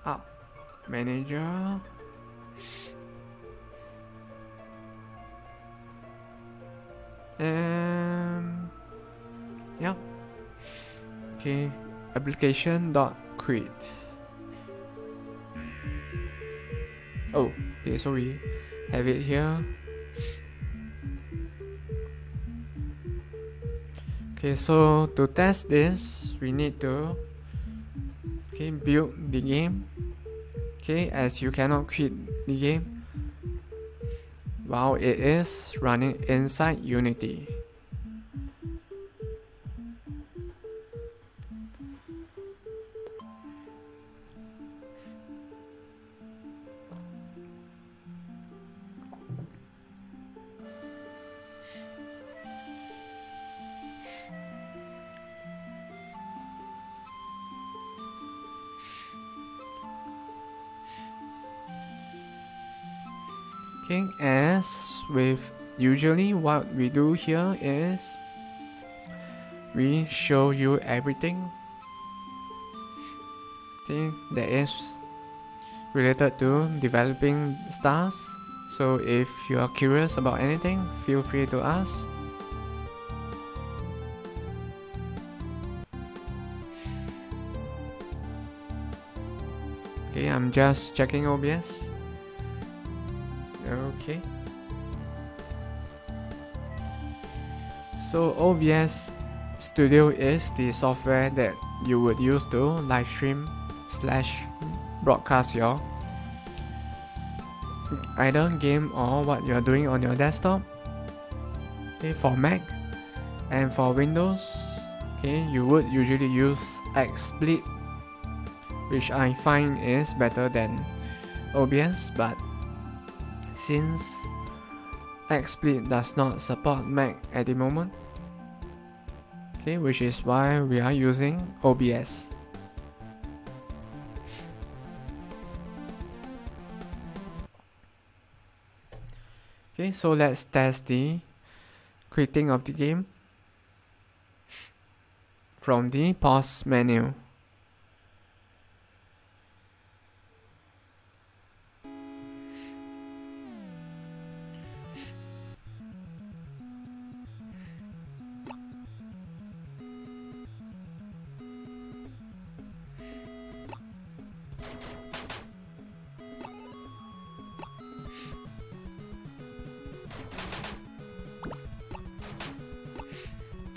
up manager. And yeah, okay, application dot create. Oh, okay, so we have it here. Okay, so to test this, we need to build the game. Okay, as you cannot quit the game while it is running inside Unity. Okay, as with usually what we do here is we show you everything that is related to developing stars. So if you are curious about anything, feel free to ask. Okay, I'm just checking OBS. Okay, so OBS Studio is the software that you would use to live stream / broadcast your either game or what you're doing on your desktop. Okay, for Mac and for Windows, okay, you would usually use XSplit, which I find is better than OBS, but since XSplit does not support Mac at the moment, okay, which is why we are using OBS. Okay, so let's test the quitting of the game from the pause menu.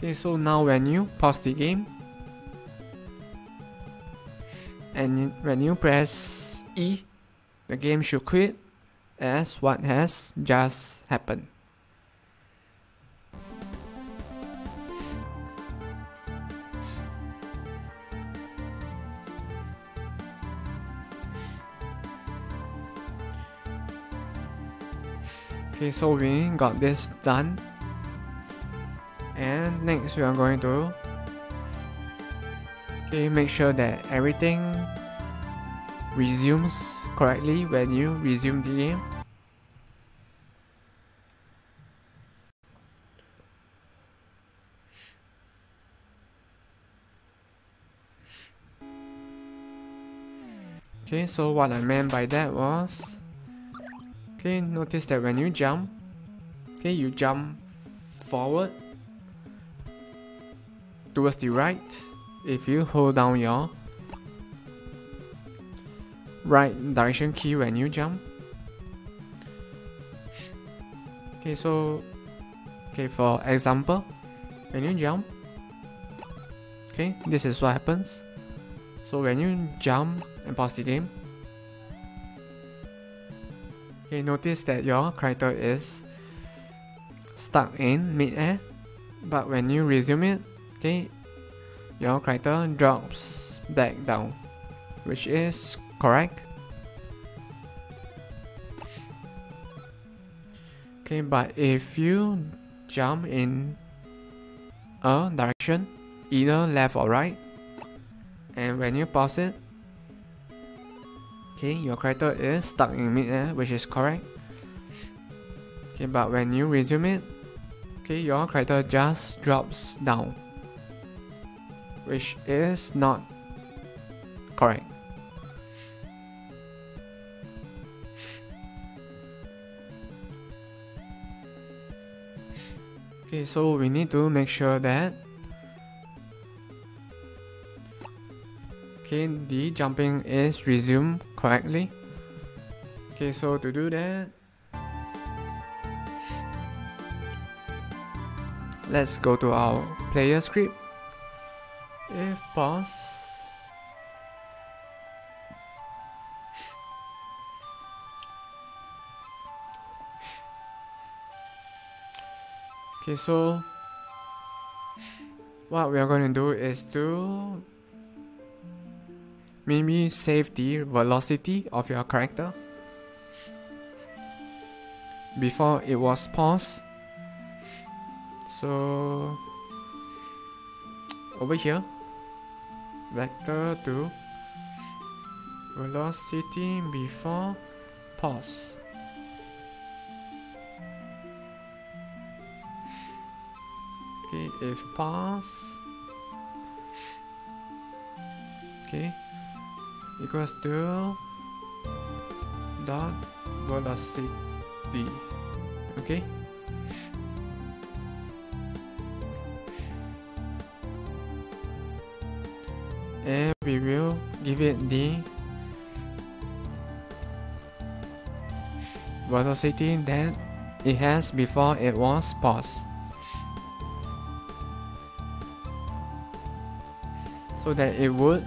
Okay, so now when you pause the game and when you press E, the game should quit as what has just happened. Okay, so we got this done. And next we are going to make sure that everything resumes correctly when you resume the game. Okay, so what I meant by that was, notice that when you jump, you jump forward towards the right if you hold down your right direction key when you jump. Okay, so for example, when you jump, this is what happens. So when you jump and pause the game, notice that your character is stuck in mid-air, but when you resume it, your character drops back down, which is correct. But if you jump in a direction, either left or right, and when you pause it, your character is stuck in mid-air, which is correct. But when you resume it, your character just drops down, which is not correct. Okay, so we need to make sure that the jumping is resumed correctly. Okay, so to do that, let's go to our player script. If pause, okay, so what we are going to do is to maybe save the velocity of your character before it was paused. So over here, vector to velocity before pause. Okay, if pause, okay, equals to dot velocity. Okay, and we will give it the velocity that it has before it was paused, so that it would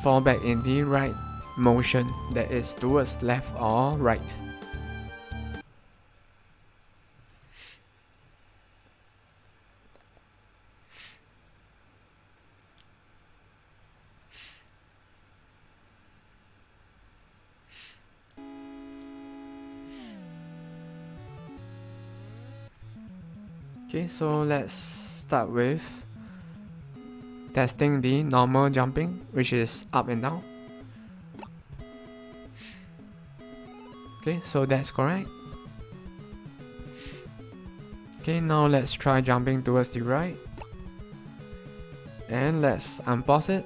fall back in the right motion, that is towards left or right. Okay, so let's start with testing the normal jumping, which is up and down. Okay, so that's correct. Okay, now let's try jumping towards the right. And let's unpause it.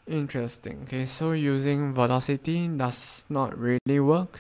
Interesting. Okay, so using velocity does not really work.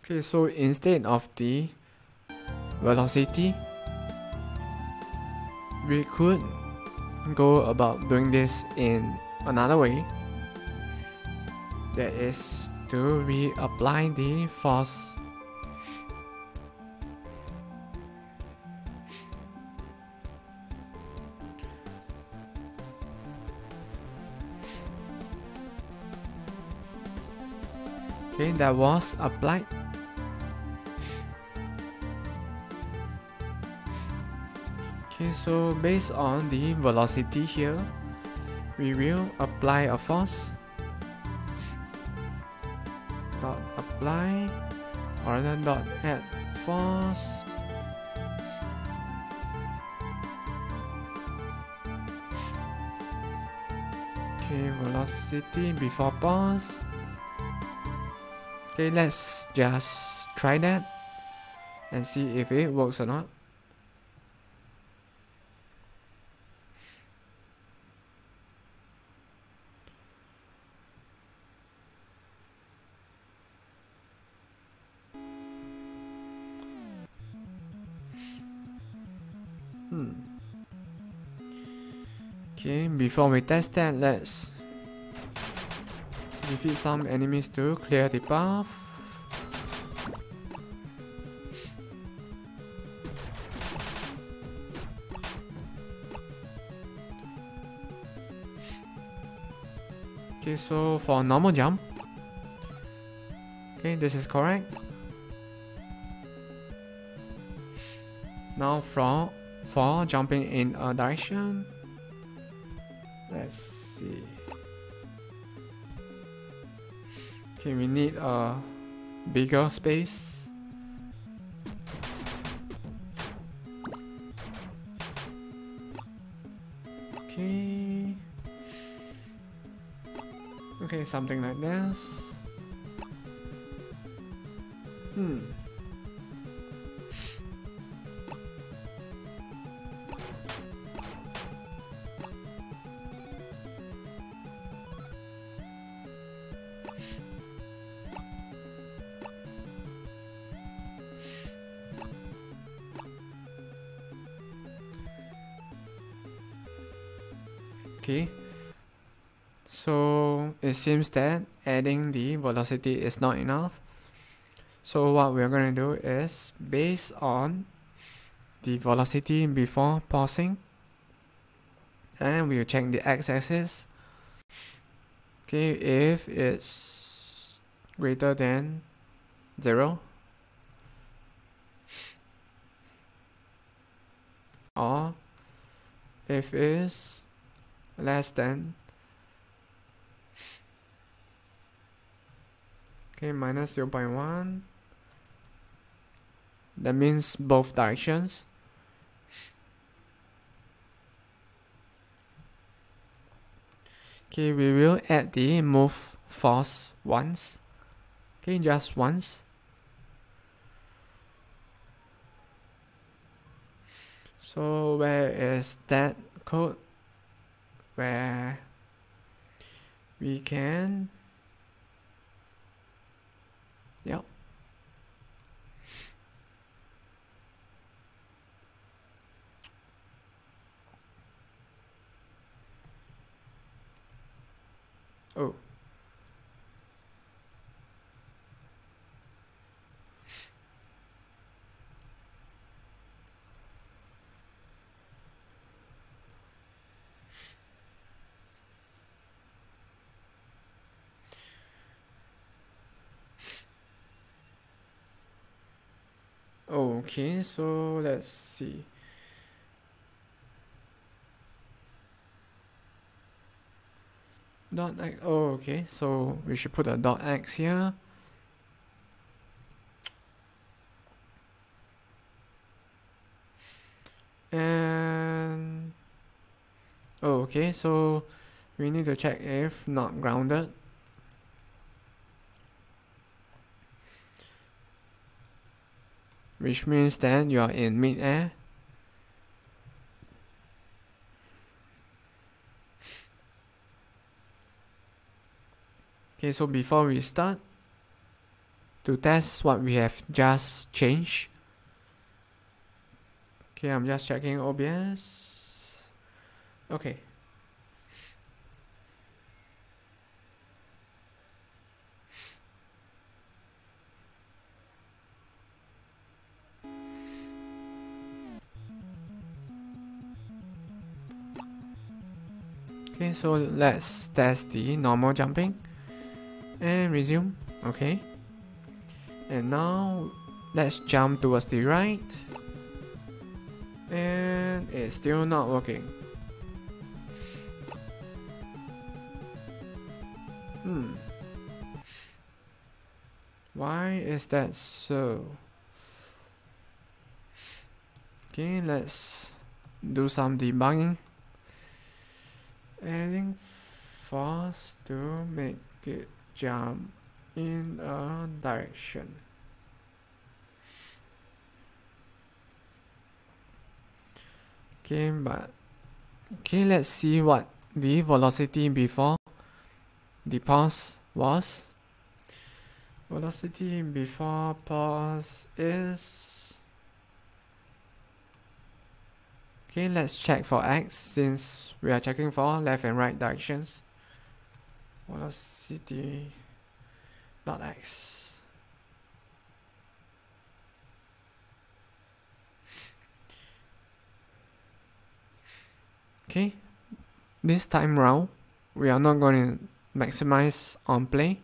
Okay, so instead of the velocity, we could go about doing this in another way. That is to reapply the force. Okay, that was applied. Okay, so based on the velocity here, we will apply a force. Dot apply or then dot add force. Okay, velocity before pause. Okay, let's just try that and see if it works or not. Okay, before we test that, let's defeat some enemies to clear the path. Okay, so for normal jump, okay, this is correct. Now for jumping in a direction, let's see. Okay, we need a bigger space. Okay. Okay, something like this. Okay, so it seems that adding the velocity is not enough. So what we're going to do is, based on the velocity before pausing, and we'll check the x-axis. Okay, if it's greater than 0, or if it's less than minus 0.1, that means both directions. Okay, we will add the move force once. Okay, just once. So where is that code where we can, yep. Oh. Okay, so let's see. Dot x, oh, okay, so we should put a dot x here. And oh, okay, so we need to check if not grounded. Which means that you are in mid-air. Okay, so before we start, to test what we have just changed. Okay, I'm just checking OBS. Okay. Okay, so let's test the normal jumping and resume. Okay, and now let's jump towards the right, and it's still not working. Why is that so? Okay, let's do some debugging. Adding force to make it jump in a direction. Okay, but okay, let's see what the velocity before the pause was. Velocity before pause is Okay, let's check for x since we are checking for left and right directions. Velocity dot x. Okay, this time round we are not going to maximize on play.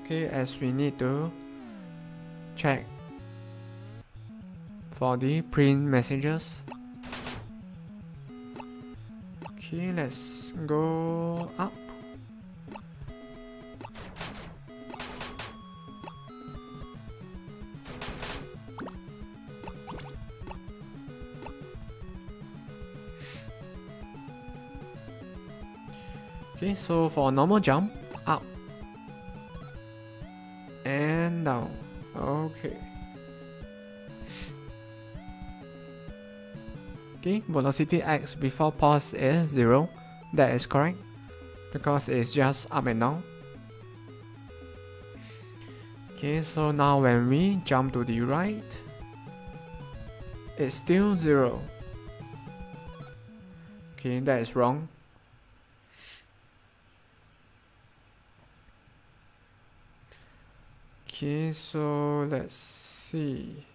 Okay, as we need to check for the print messages. Okay, let's go up. Okay, so for normal jump, up and down. Okay. Okay, velocity x before pause is 0. That is correct because it's just up and down. Okay, so now when we jump to the right, it's still 0. Okay, that is wrong. Okay, so let's see.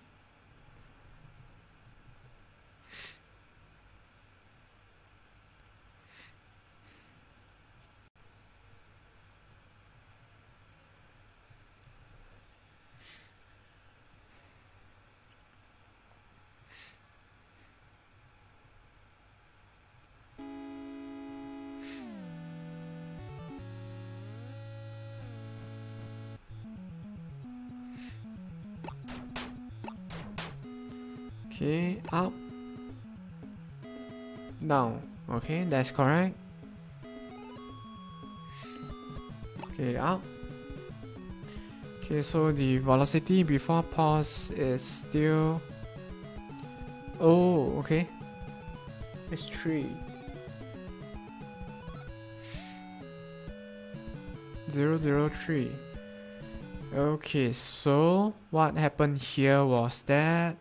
Okay, up, down. Okay, that's correct. Okay, up. Okay, so the velocity before pause is still... Oh, okay. It's 3. 003. Okay, so what happened here was that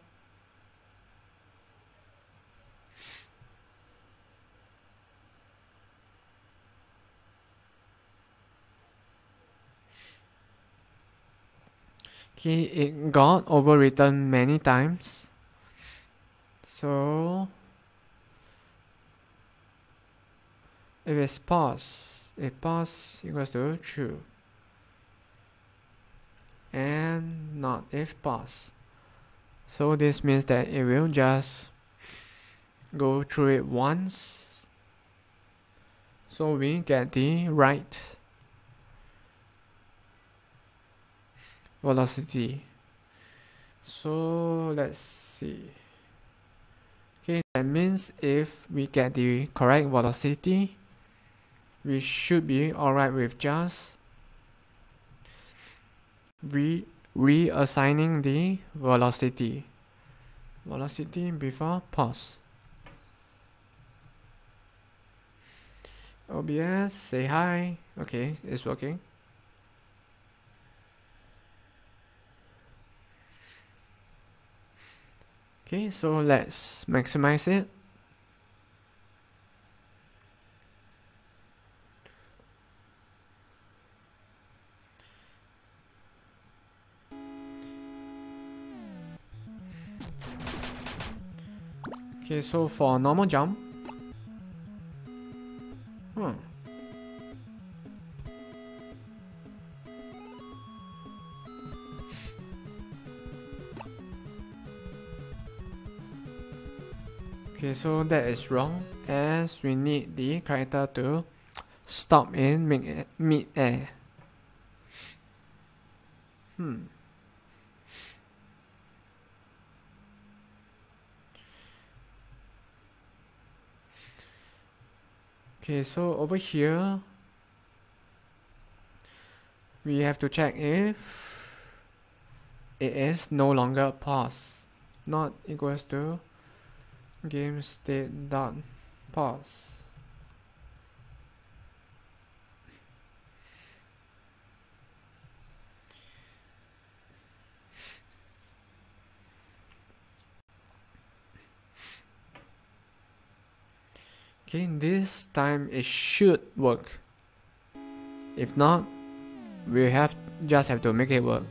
okay, it got overwritten many times. So if it's pause, if pause equals to true, and not if pause. So this means that it will just go through it once. So we get the right velocity. So let's see. Okay, that means if we get the correct velocity, we should be alright with just reassigning the velocity before pause. OBS, say hi. Okay, it's working. Okay, so let's maximize it. Okay, so for normal jump, okay, so that is wrong as we need the character to stop in mid-air. Okay, so over here we have to check if it is no longer pause, not equals to game state dot pause. Okay, this time it should work. If not, we just have to make it work.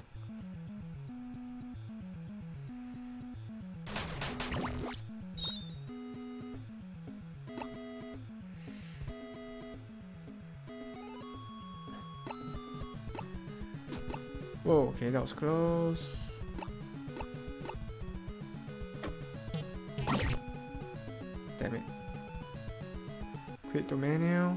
Whoa, okay, that was close. Damn it. Quit to menu.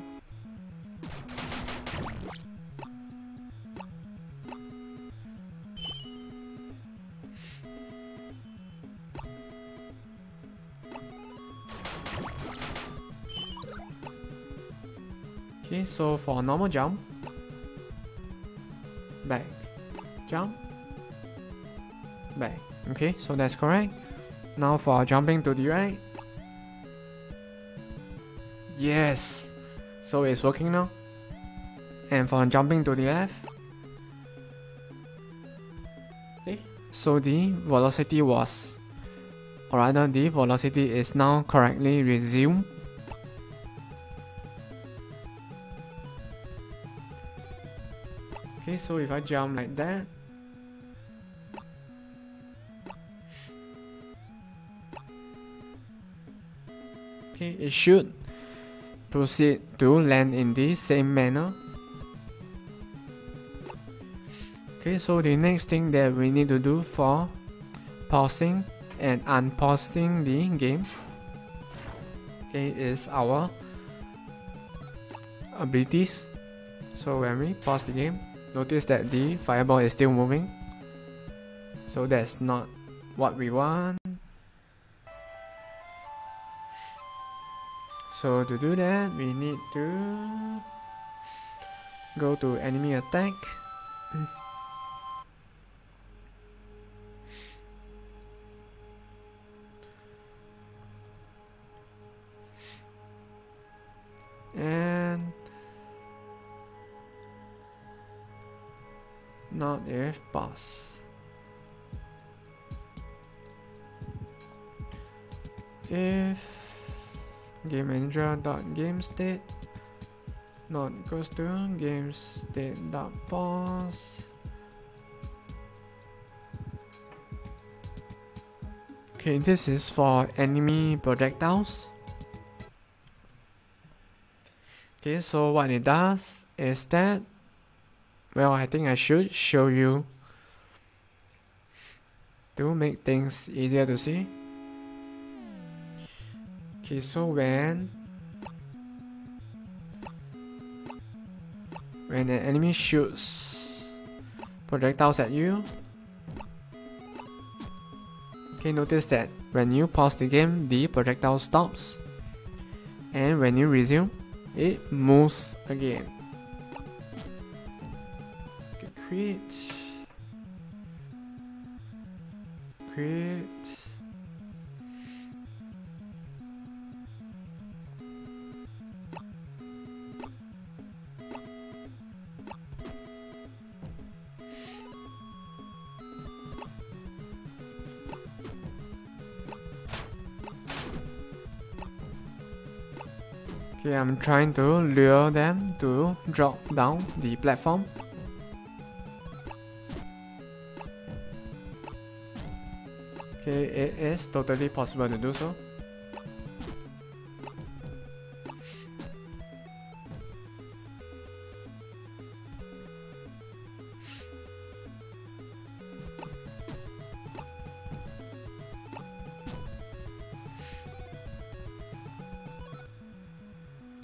Okay, so for normal jump, back, jump, back. Okay, so that's correct. Now for jumping to the right. Yes! So it's working now. And for jumping to the left. Okay, so the velocity was, or rather the velocity is now correctly resumed. Okay, so if I jump like that, okay, it should proceed to land in the same manner. Okay, so the next thing that we need to do for pausing and unpausing the game, okay, is our abilities. So when we pause the game, notice that the fireball is still moving. So that's not what we want. So to do that, we need to go to enemy attack. And not if pass. If game manager dot game state not equals to game state dot pause. Okay, this is for enemy projectiles. Okay, so what it does is that, well, I think I should show you to make things easier to see. Okay, so when an enemy shoots projectiles at you, okay, notice that when you pause the game, the projectile stops, and when you resume, it moves again. Okay, quit. Okay, I'm trying to lure them to drop down the platform. Okay, it is totally possible to do so.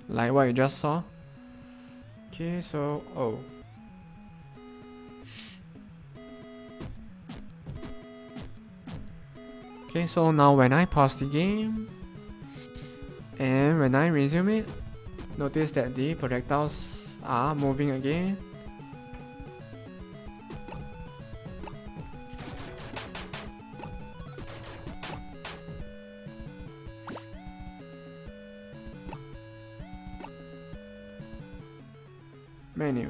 Like what you just saw. Okay, so okay, so now when I pause the game and when I resume it, notice that the projectiles are moving again. Menu.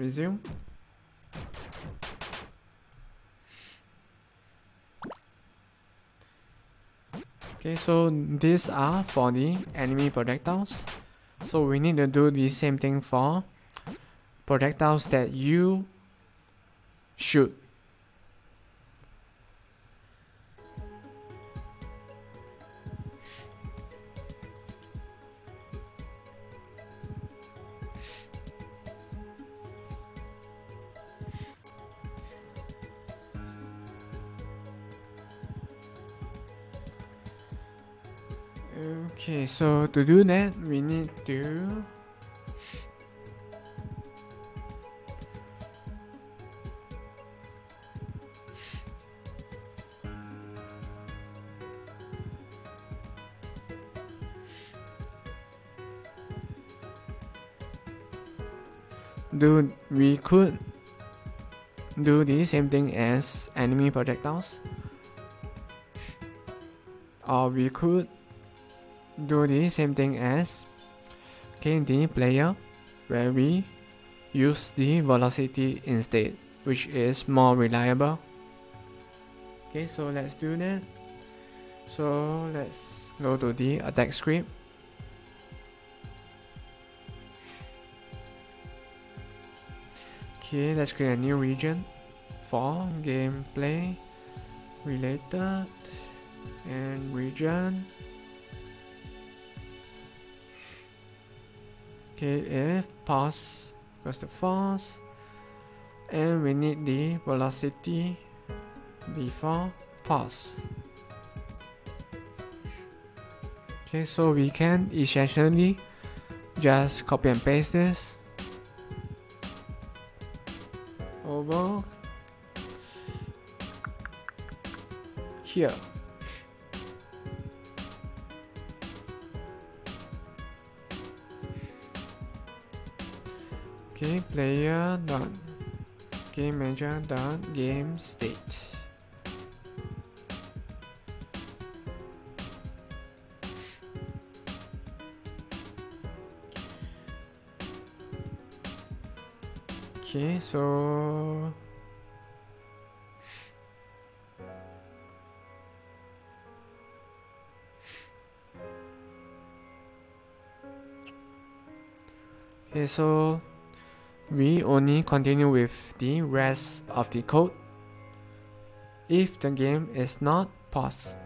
resume. Okay, so these are for the enemy projectiles. So we need to do the same thing for projectiles that you shoot. Okay, so to do that, we need to we could do the same thing as enemy projectiles, or we could do the same thing as the player, where we use the velocity instead, which is more reliable. Okay, so let's do that. So let's go to the attack script. Okay, let's create a new region for gameplay related and region. Okay, if pause equals to false, and we need the velocity before pause. Okay, so we can essentially just copy and paste this over here. Okay, player dot game manager dot game state. Okay, so we only continue with the rest of the code if the game is not paused.